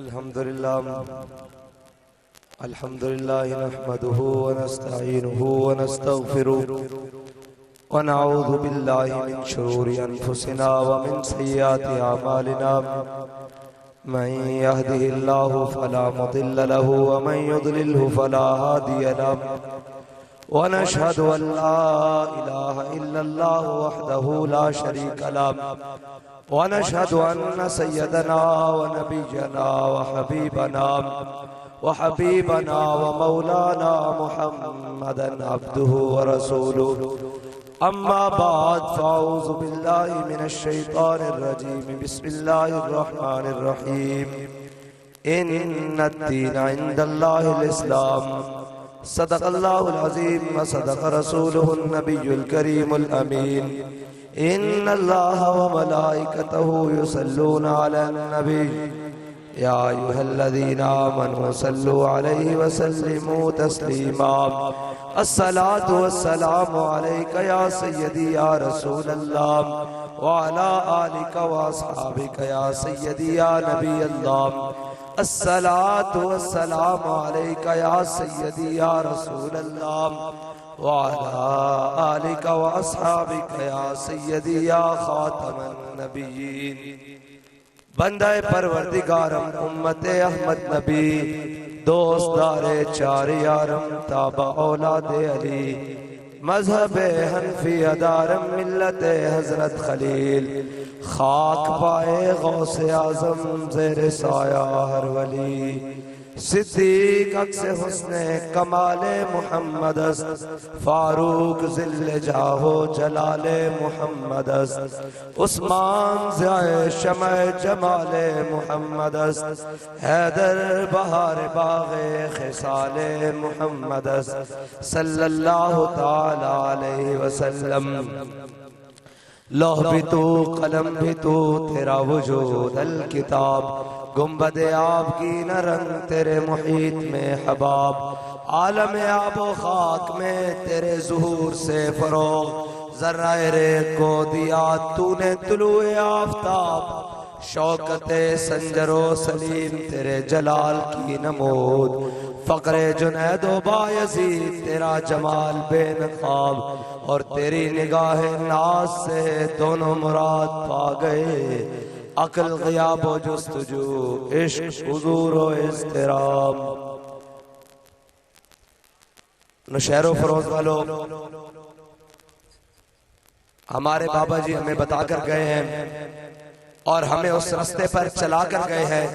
अल्हम्दुलिल्लाह नहमदुहु व नस्तईनुहु व नस्तगफिरुहु व नऊज़ु बिल्लाहि मिन शुरूरि अनफुसिना व मिन सय्यिआति अमालिना मन यहदिहिल्लाहु फला मुदिल्ल लहु व मन युद्लिल्हु फला हादिय लहु व नशहदु अन ला इलाहा इल्लल्लाहु वहदहु ला शरीका लहु व नशहदु अन्न सय्यदना व नबिय्यना व हबीबना व मौलाना मुहम्मदन अब्दुहु व रसूलुहु अम्मा बाद फ़अऊज़ु बिल्लाहि मिनश शैतानिर रजीम बिस्मिल्लाहिर रहमानिर रहीम इन्नद्दीना इंदल्लाहिल इस्लाम सदक़ल्लाहुल अज़ीम व सदक़ रसूलुहुन नबियुल करीमुल अमीन इन्नल्लाहा व मलाइकतहु युसल्लूना अलन नबी या अय्युहल्लज़ीना आमनू सल्लु अलैहि व सल्लिमू तस्लीमा अस्सलातु वस्सलामु अलैका या सय्यदी या रसूलल्लाह व अला आलिका व अस्हाबिका या सय्यदी या नबी अल्लाह अस्सलातु वस्सलामु अलैका या सय्यदी या रसूलल्लाह व अला आलिका व अस्हाबिका या सय्यदी या खातमन नबिय्यीन। बंदाए परवरदिगारम उम्मते अहमद नबी दोस्तदारे चार यारम ताबा औलादे अली मजहबे हनफी अदारम मिल्लते हजरत खलील खाक पाए गौसे आजम ज़ेरे साया हर वली सिद्दीक अक्से हुस्ने कमाले मुहम्मद फारूक ज़िल्ले जाहो जलाले मुहम्मद उस्मान ज़ाए शमए जमाले मुहम्मद हैदर बहार बाग़े खिसाले मुहम्मद सल्लल्लाहु ताला अलैहि वसल्लम। लौह भी तू कलम भी तू तेरा वजूद अल किताब गुम्बदे आब की न रंग तेरे मुहीत में हबाब आलम आबो खाक में तेरे ज़ुहूर से फरोग ज़र्राए रे को दिया तूने तुलुए आफ़ताब शौकते संजरो सलीम तेरे जलाल की नमूद फ़क़्रे जुनैदो बायज़ीद तेरा जमाल बेनक़ाब और तेरी निगाह नाज से दोनों मुराद पा गए अक़ल ग़ियाब व जुस्तजू इश्क़ हुज़ूर व इज़्तिराम। नौशहरो फरोज़ वालों, हमारे बाबा जी हमें बताकर गए हैं और हमें उस रास्ते पर चला कर गए हैं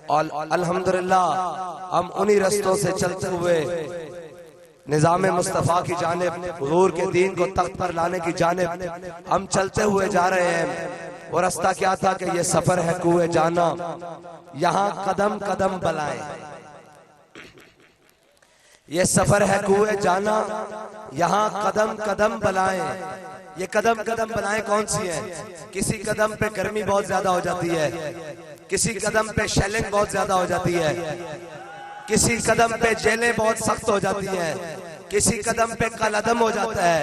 और अल्हम्दुलिल्लाह हम उन्हीं रास्तों से चलते हुए निज़ाम मुस्तफ़ा की जानिब हुज़ूर के दीन को तख्त पर लाने की जानिब हम चलते हुए जा रहे हैं। वो रास्ता क्या था कि ये सफर है कुए जाना, यहाँ कदम कदम बलाएं। ये सफर है कुए जाना, यहाँ कदम कदम बलाएं। ये कदम कदम बलाएं कौन सी हैं? किसी कदम पे गर्मी बहुत ज्यादा हो जाती है, किसी कदम पे शेलिंग बहुत ज्यादा हो जाती है, किसी कदम पे जेलें बहुत सख्त हो जाती हैं, किसी कदम पे कलअदम हो जाता है,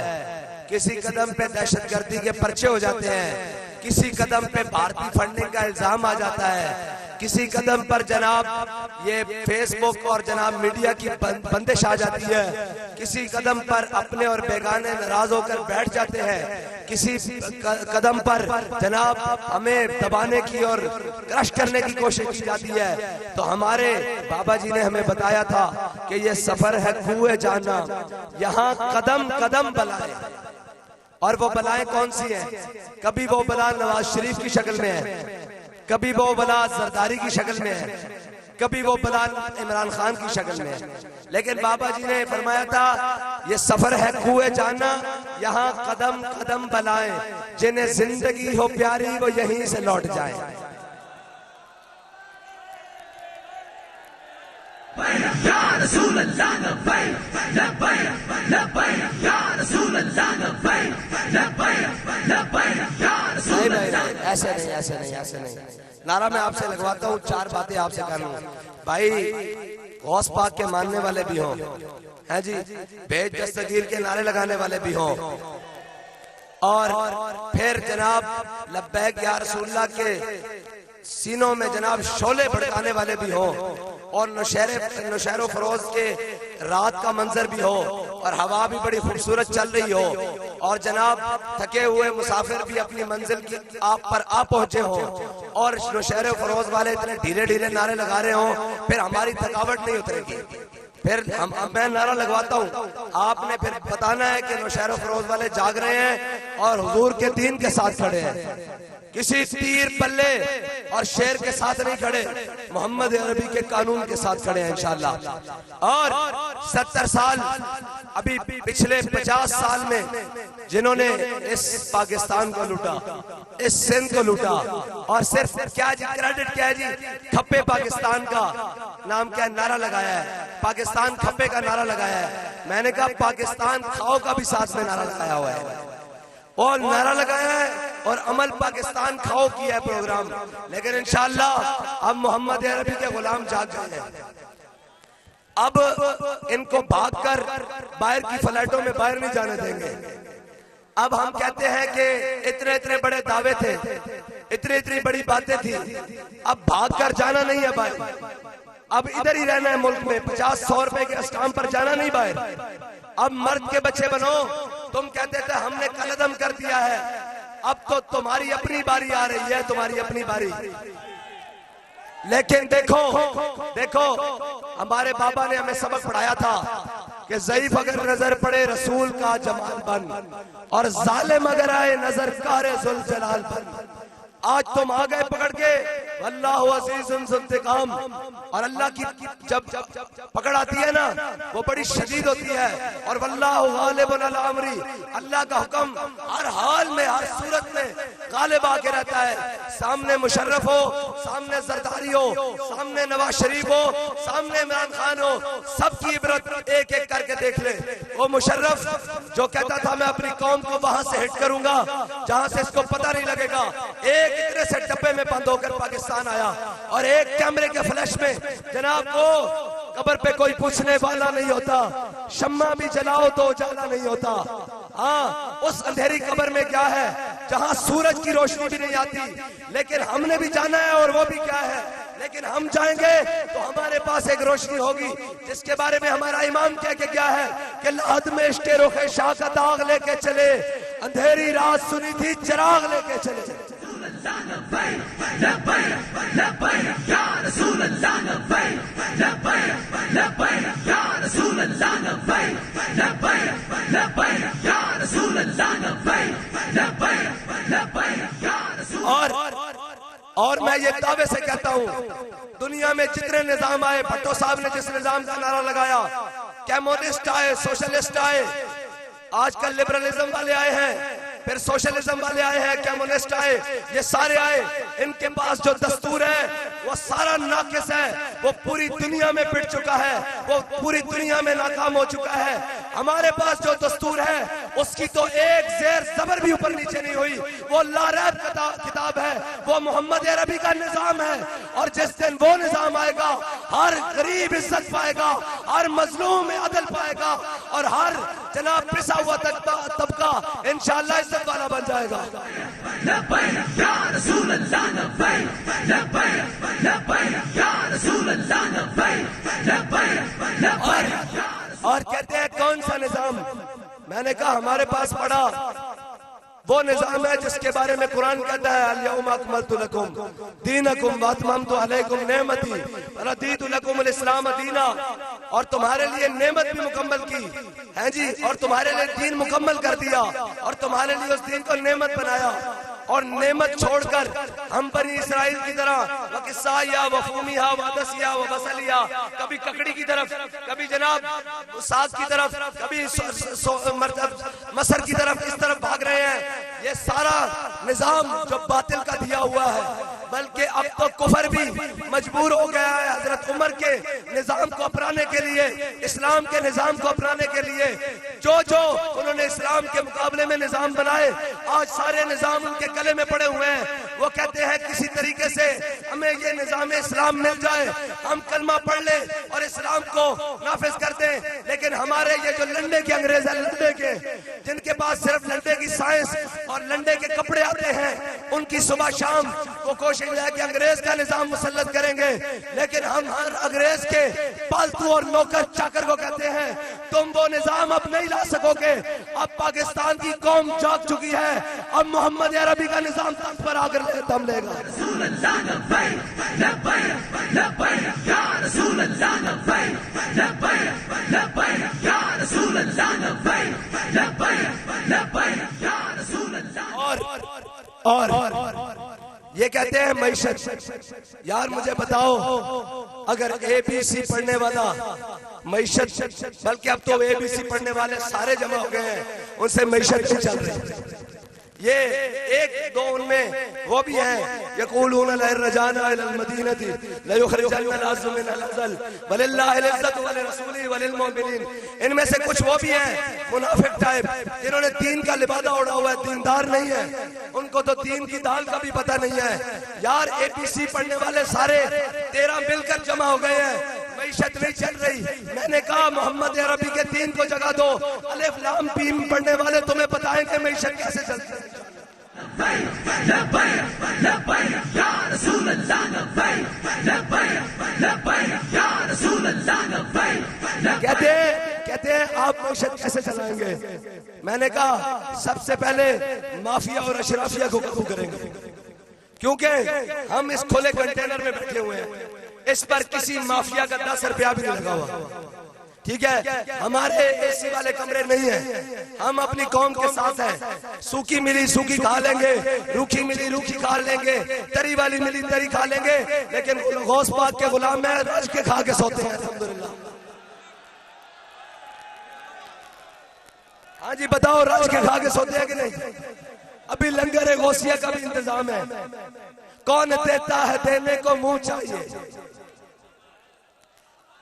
किसी कदम पे दहशतगर्दी के पर्चे हो जाते हैं, किसी कदम पे भारतीय फंडिंग का इल्जाम आ जाता है, किसी कदम पर जनाब ये फेसबुक और जनाब मीडिया की बंदिश आ जाती है, किसी कदम पर अपने और बेगाने नाराज होकर बैठ जाते हैं, किसी कदम पर जनाब हमें दबाने की और क्रश करने की कोशिश की जाती है। तो हमारे बाबा जी ने हमें बताया था कि ये सफर है कुए जाना, यहाँ कदम कदम बलाएं। और वो बलाएं कौन सी हैं? कभी वो बला नवाज शरीफ की शक्ल में है, कभी वो बला जरदारी की शक्ल में है, कभी वो बला इमरान खान की शक्ल में है। लेकिन बाबा जी ने फरमाया था ये सफर है कुए जाना, यहाँ कदम कदम बलाएं, जिन्हें जिंदगी हो प्यारी वो यहीं से लौट जाए। ऐसे नहीं, ऐसे नहीं, ऐसे नहीं। नारा मैं आपसे लगवाता हूँ, चार बातें आपसे कर लूँ भाई। गौस पाक के मानने वाले भी हों, हैं जी, बेज दस्तगीर के नारे लगाने वाले भी हों, और फिर जनाब लब्बैक या रसूलुल्लाह के सीनों में जनाब शोले भड़काने वाले भी हों, और नौशहरो फरोज के रात का मंजर भी हो, और हवा भी बड़ी खूबसूरत चल रही हो, और जनाब थके हुए मुसाफिर भी अपनी मंजिल की आप पर आ पहुंचे हो, और नौशहरो फरोज वाले इतने ढीले ढीले नारे लगा रहे हो, फिर हमारी थकावट नहीं उतरेगी। फिर मैं नारा लगवाता हूँ, आपने फिर बताना है कि नौशहरो फरोज वाले जाग रहे हैं और हुजूर के दीन के साथ खड़े हैं, किसी तीर पल्ले और शेर के साथ नहीं खड़े, मोहम्मद अरबी के कानून के साथ खड़े हैं इंशाअल्लाह। और 70 साल अभी पिछले 50 साल में जिन्होंने इस पाकिस्तान को लूटा, इस सिंध को लूटा, और सिर्फ क्या जी क्रेडिट क्या है जी, खप्पे पाकिस्तान का नाम क्या नारा लगाया है, पाकिस्तान खप्पे का नारा लगाया है। मैंने कहा पाकिस्तान खाओ का भी साथ में नारा लगाया हुआ है, और नारा लगाया है और अमल पाकिस्तान खाओ किया है प्रोग्राम। लेकिन इंशाअल्लाह अब मोहम्मद अरबी के गुलाम जाग गए हैं, अब इनको भागकर बाहर की फ्लाइटों में बाहर नहीं जाने देंगे। अब हम कहते हैं कि इतने इतने बड़े दावे थे, इतनी इतनी बड़ी बातें थी, अब भागकर जाना नहीं है बाहर, अब इधर ही रहना है मुल्क में, 50-100 रुपए के स्टाम्प पर जाना नहीं बाहर। अब मर्द के बच्चे बनो, तुम कहते थे हमने कलदम कर दिया है, अब तो तुम्हारी अपनी बारी आ रही है, तुम्हारी अपनी बारी। लेकिन देखो देखो हमारे बाबा ने हमें सबक पढ़ाया था कि ज़ईफ अगर नजर पड़े रसूल का जमाल बन, और जालिम अगर आए नजर कारे जुल जलाल बन। आज तुम आ गए पकड़ के, अल्लाह अज़ीज़ुन ज़ुंतिकाम, और अल्लाह की जब पकड़ आती है ना वो बड़ी शदीद होती है, और वल्लाहु गालिबुन अला अमरी, अल्लाह का हुक्म हर हाल में हर सूरत में गालिब आके रहता है। सामने मुशर्रफ हो, सामने जरदारी हो, सामने नवाज शरीफ हो, सामने इमरान खान हो, सबकी इबरत एक एक करके देख ले। वो मुशर्रफ जो कहता था मैं अपनी कौम को वहां से हिट करूंगा जहां से इसको पता नहीं लगेगा, एक इतने से डब्बे में बंद होकर पाकिस्तान आया, और एक कैमरे के फ्लैश में जनाब को कब्र पे कोई पूछने वाला नहीं होता, शम्मा भी जलाओ तो उजाला नहीं होता। हाँ, उस अंधेरी कब्र में क्या है जहां सूरज की रोशनी भी नहीं आती, लेकिन हमने भी जाना है, और वो भी क्या है, लेकिन हम जाएंगे तो हमारे पास एक रोशनी होगी जिसके बारे में हमारा इमाम कह के क्या है कि लाद में इश्क़े रुखे शाह का दाग लेके चले, अंधेरी रात सुनी थी चिराग लेके चले। और मैं ये दावे से कहता हूँ, दुनिया में जितने निजाम आए, भट्टो साहब ने जिस निजाम का नारा लगाया, कम्युनिस्ट आए, सोशलिस्ट आए, आजकल लिबरलिज्म वाले आए हैं, फिर सोशलिज्म वाले आए हैं, कम्युनिस्ट आए, ये सारे आए, इनके पास जो दस्तूर है वो सारा नाकिस है, वो पूरी दुनिया में पिट चुका है, वो पूरी दुनिया में नाकाम हो चुका है। हमारे पास जो दस्तूर है उसकी तो एक जेर जबर भी ऊपर नीचे नहीं हुई, वो लारैब किताब है, वो मोहम्मद अरबी का निजाम है। और जिस दिन वो निजाम आएगा, हर गरीब इज्जत पाएगा, हर मजलूम अदल पाएगा, और हर जनाब पिसा हुआ तबका इंशाअल्लाह इज्जत वाला बन जाएगा। और कहते हैं कौन सा निजाम? मैंने कहा हमारे पास पड़ा वो निजाम है जिसके बारे में कुरान कहता है अल-यौमा अकमलतु लकुम दीनकुम व अतममतु अलैकुम नेमती व रदीतु लकुमुल इस्लाम दीना, और तुम्हारे लिए नेमत भी मुकम्मल की है जी, और तुम्हारे लिए दीन मुकम्मल कर दिया, और तुम्हारे लिए उस दीन को नेमत बनाया। और नेमत छोड़कर हम बनी इसराइल की तरह वकिस्साया व फूमिहा व दसिया व बसलिया, कभी ककड़ी की तरफ, कभी जनाब साग की तरफ, कभी मसर की तरफ, इस तरफ भाग रहे हैं। ये सारा निजाम जो बातिल का दिया हुआ है, बल्कि अब तो कुफर भी मजबूर हो गया है हजरत उमर के निजाम को अपनाने के लिए, इस्लाम के निजाम को अपनाने के लिए। जो जो उन्होंने इस्लाम के मुकाबले में निजाम बनाए, आज सारे निजाम उनके गले में पड़े हुए हैं। वो कहते हैं किसी तरीके से हमें ये निजाम इस्लाम मिल जाए, हम कलमा पढ़ ले और इस्लाम को नाफिज कर दें। लेकिन हमारे ये जो लंडे के अंग्रेज हैं, लंडे के, जिनके पास सिर्फ लंडे की साइंस और लंडे के कपड़े आते हैं, उनकी सुबह शाम वो कोशिश है कि अंग्रेज का निजाम मुसल्लत करेंगे। लेकिन हम हर अंग्रेज के पालतू और नौकर चाकर को कहते हैं तुम वो निजाम अब नहीं ला सकोगे। अब पाकिस्तान की कौम जाग चुकी है, अब मोहम्मद अरबी का निजाम तख्त पर आकर दम लेगा। और ये कहते हैं मईशत। यार मुझे बताओ, अगर ABC पढ़ने वाला मईशत, बल्कि अब तो ABC पढ़ने वाले सारे जमा हो गए हैं, उनसे मईशत नहीं चल रही। ये एक दो उनमें वो भी हैं, यक़ूलून लरजाना इलल मदीनती लयुखरिजन्नल अज़्ज़ु मिनल अज़ल वलिल्लाहिल इज़्ज़तु वलिरसूलिही वलिलमुमिनीन। इनमें से कुछ वो भी हैं मुनाफिक टाइप, जिन्होंने दीन का लिबादा उड़ा हुआ है, दीनदार नहीं है, उनको तो दीन की दाल का भी पता नहीं है। यार ABC पढ़ने वाले सारे 13 मिलकर जमा हो गए हैं, मईशत नहीं चल रही। मैंने कहा मोहम्मद अरबी के दीन को जगा दो, अलिफ लाम मीम पढ़ने वाले तुम्हें बताएंगे मईशत कैसे चलती है। कहते हैं आप मईशत कैसे चलाएंगे। मैंने कहा सबसे पहले माफिया और अशराफिया को काबू करेंगे, क्योंकि हम इस खुले कंटेनर में बैठे हुए हैं, इस पर किसी माफिया का 10 रुपया भी नहीं लगा हुआ। ठीक है, हमारे AC वाले कमरे नहीं है, हम अपनी कौम के साथ हैं। सूखी मिली सूखी खा लेंगे, रूखी मिली रूखी खा लेंगे, तरी वाली मिली तरी खा लेंगे, लेकिन गौस पाक के गुलाम में रज के खा के सोते हैं अल्हम्दुलिल्लाह। हाँ जी बताओ, रज के खा के सोते हैं कि नहीं? अभी लंगर गौसिया का भी इंतजाम है। कौन देता है देने को मुंह चाहिए।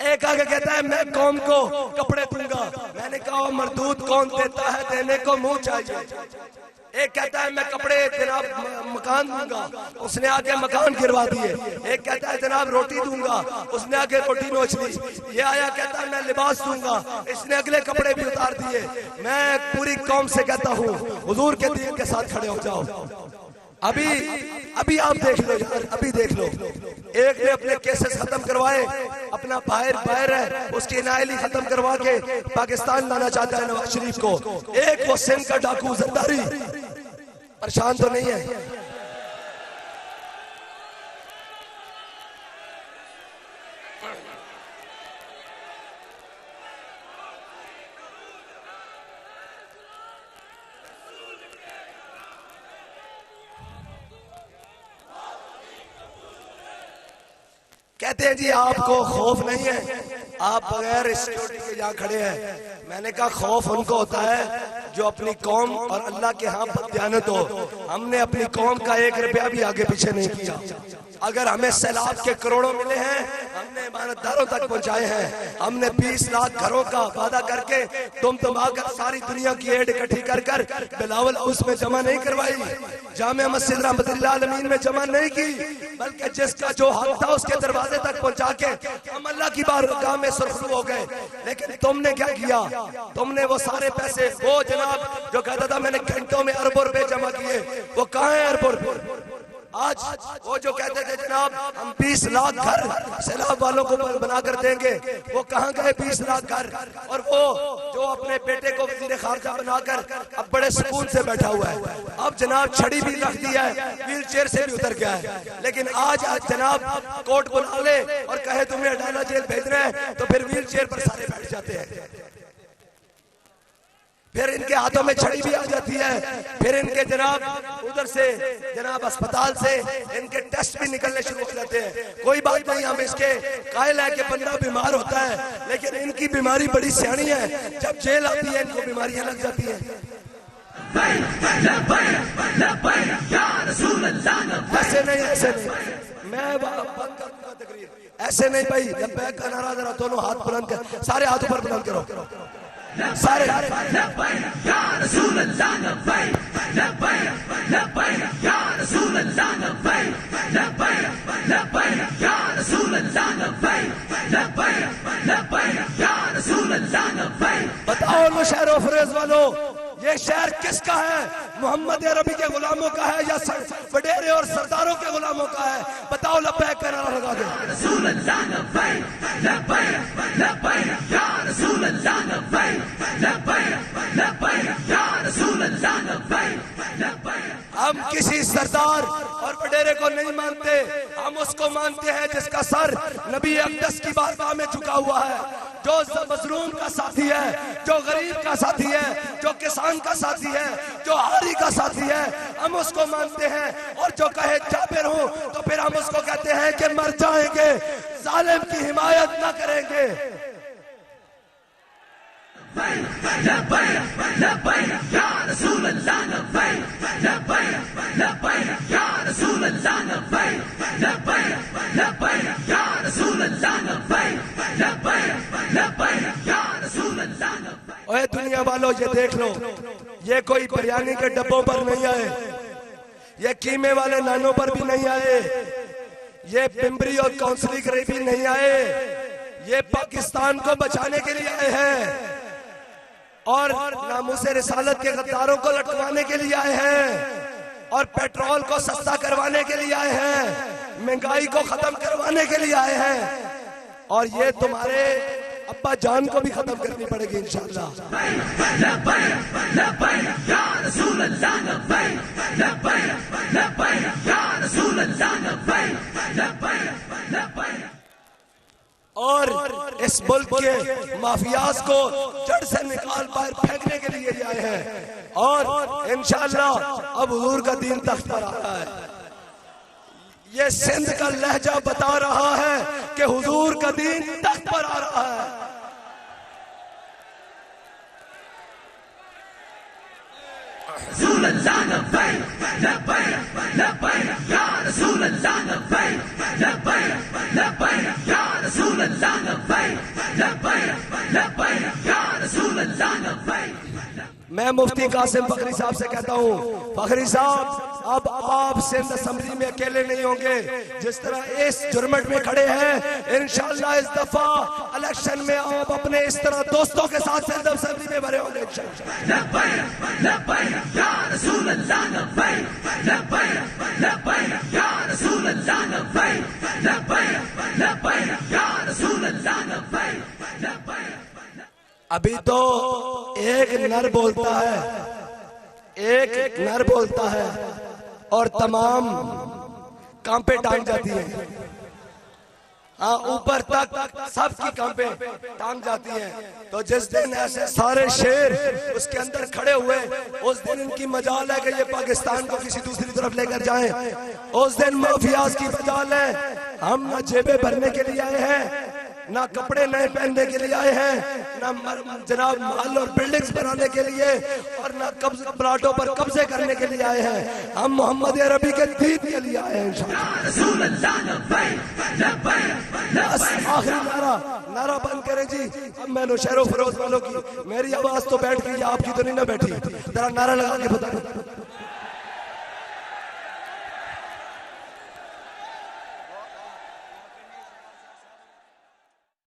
एक आगे कहता है मैं कौम को कपड़े दूंगा, मैंने कहा मरदूद कौन देता है देने को मुंह चाहिए। एक कहता है मैं कपड़े जनाब मकान दूंगा, उसने आके मकान गिरवा दिए। एक कहता है जनाब रोटी दूंगा, उसने आके रोटी नोच ली। ये आया कहता है मैं लिबास दूंगा, इसने अगले कपड़े भी उतार दिए। मैं पूरी कौम से कहता हूँ हुजूर के दीन के साथ खड़े हो जाओ। अभी आप देख लो यार, अभी देख लो, एक ने अपने केसेस खत्म करवाए, अपना बाहर है उसकी नायली खत्म करवा के पाकिस्तान लाना चाहता है नवाज शरीफ को। एक वो सिंध का डाकू जरदारी परेशान तो नहीं है। कहते हैं जी आपको खौफ नहीं है, आप बगैर सिक्योरिटी के यहाँ खड़े हैं। मैंने कहा खौफ उनको होता है जो अपनी कौम और अल्लाह के यहाँ बददियानत हो। हमने अपनी कौम का 1 रुपया भी आगे पीछे नहीं किया। अगर हमें सैलाब के करोड़ों मिले हैं, हमने ईमानदारों तक पहुंचाए हैं। हमने 20 लाख घरों का वादा करके तुम आकर सारी दुनिया की एड इकट्ठी कर कर बिलावल हाउस में जमा नहीं करवाई, जामिया मस्जिद रहमतुल्लाह अलमीन में जमा नहीं की, बल्कि जिसका जो हक था उसके दरवाजे तक पहुंचा के हम अल्लाह की बारगाह में सुरखरू हो गए। लेकिन तुमने क्या किया? तुमने वो सारे पैसे, वो जनाब जो कहता था मैंने घंटों में अरबों रुपए जमा किए, वो कहाँ है अरबों रुपए? आज वो जो कहते थे जनाब हम 20 लाख घर सैलाब वालों को बनाकर देंगे, वो कहाँ गए 20 लाख घर? और वो जो अपने बेटे को वजीर खारजा बनाकर अब बड़े सुकून से बैठा हुआ है, अब जनाब छड़ी भी रख दिया है, व्हील चेयर से भी उतर गया है। लेकिन आज जनाब कोर्ट बुला ले और कहे तुम्हें अडाला जेल भेजना है तो फिर व्हील चेयर पर सारे बैठ जाते हैं। फिर इनके हाथों में छड़ी भी आ जाती है, फिर इनके जनाब उधर से जनाब अस्पताल से इनके टेस्ट भी निकलने शुरू हो जाते हैं। कोई बात नहीं, हम इसके कायल है कि बंदा बीमार होता है, लेकिन इनकी बीमारी बड़ी सियानी है। जब जेल आती है इनको बीमारियां लग जाती हैं। ऐसे नहीं, ऐसे नहीं, मैं बंद करूंगा तकरीर, ऐसे नहीं भाई। लब्बैक का नारा जरा दोनों हाथ बुलंद कर, सारे हाथ ऊपर बुलंद करो, सारे। बताओ नौशहरों फरेज वालों, ये शहर किसका है? मोहम्मद अरबी के गुलामों का है या वडेरे और सरदारों के गुलामों का है? बताओ लब्बैक का नारा लगा दो। हम किसी सरदार और वडेरे को नहीं मानते, हम उसको मानते हैं जिसका सर नबी अक़दस की बारगाह में झुका हुआ है, जो मजलूम का साथी है, जो गरीब का साथी है, जो किसान का साथी है, जो हारी का साथी है, हम उसको मानते हैं। और जो कहे जाबिर हूं तो फिर हम उसको कहते हैं कि मर जाएंगे, जालिम की हिमायत ना करेंगे। ओए दुनिया वालों, ये देख लो, ये कोई बिरयानी के डब्बों पर नहीं आए, ये कीमे वाले नानों पर भी नहीं आए, ये पिंपरी और काउंसली करे भी नहीं आए, ये पाकिस्तान को बचाने के लिए आए हैं और नामूसे रिसालत के गद्दारों को लटकवाने के लिए आए हैं और पेट्रोल को सस्ता करवाने के लिए आए हैं, महंगाई को खत्म करवाने के लिए आए हैं। और ये तुम्हारे अब्बा जान को भी खत्म करनी पड़ेगी इंशाअल्लाह। और इस मुल्क के माफियाज को जड़ से निकाल बाहर फेंकने के लिए ये आए हैं और इंशाअल्लाह अब हुजूर का दीन तख्त पर आ रहा है। ये सिंध का लहजा बता रहा है कि हुजूर का दीन तख्त पर आ रहा है। मैं मुफ्ती कासिम फखरी साहब से कहता हूँ, फखरी साहब अब आप सिंध असेंबली में अकेले नहीं होंगे। जिस तरह इस जुर्मट में खड़े हैं, इंशाअल्लाह इस दफा इलेक्शन में आप अपने इस तरह दोस्तों के साथ सिंध असेंबली में भरे होंगे अभी तो एक नर बोलता है, एक नर बोलता है और तमाम कांपे टांग जाती है। हाँ, ऊपर तक सबकी कांपे टांग जाती हैं। तो जिस दिन ऐसे सारे शेर उसके अंदर खड़े हुए, उस दिन इनकी मजाल है कि ये पाकिस्तान को किसी दूसरी तरफ लेकर जाएं। उस दिन माफियाज की मजाल है। हम न जेबें भरने के लिए आए हैं, ना कपड़े नए पहनने के लिए आए हैं, ना जनाब माल और बिल्डिंग्स बनाने के लिए और ना प्लाटों पर कब्जे करने के लिए आए हैं। हम मोहम्मद अरबी के दीन के लिए आए हैं। आखिरी नारा बंद करें जी। अब मैं नौशहरों फरोज वालों की, मेरी आवाज तो बैठ गई, आपकी तो नहीं ना बैठी। जरा नारा लगा के बता।